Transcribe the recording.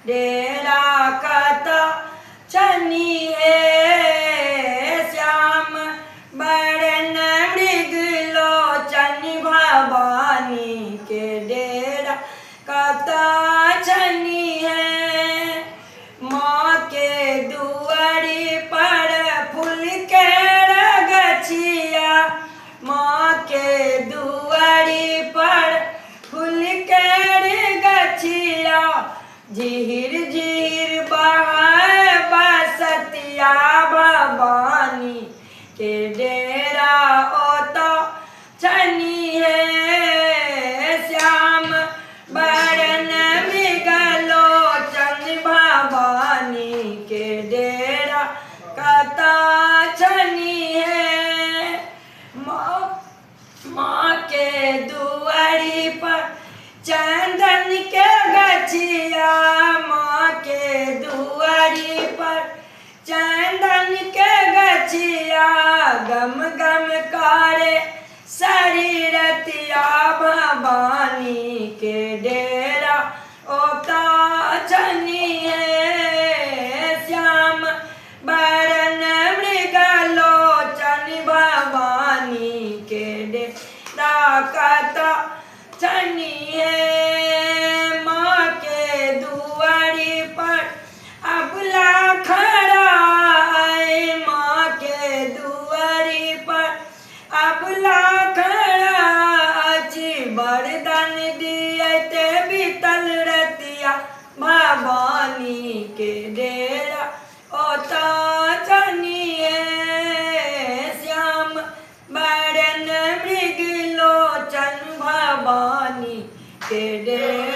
डेरा कता चनी है श्याम बरन मृग लोचन भवानी के डेरा कता चनी है। माँ के दुआरी पर फूल के गछिया माँ के दुआरी पर फूल के गछिया झीर झीर बहाए बसतिया भवानी के डेरा ओतो चनी है श्याम बरन मृगलोचन भवानी के डेरा कता चनी है। माँ के दुआरी पर चंदन के गछिया माँ के दुआरी पर चंदन के गछिया गम गम करे शरीरतिया भवानी के डेरा ओता चनी है श्याम बरन मृगलोचन भवानी के डेरा कता चनी है। माँ के दुआरी पर अबला खड़ा है माँ के दुआरी पर अबला खड़ा अच्छी वरदान दिए ते बीतल रतिया भवानी के डेरा ओता चनी है श्याम बरन मृग लोचन भवानी के डेरा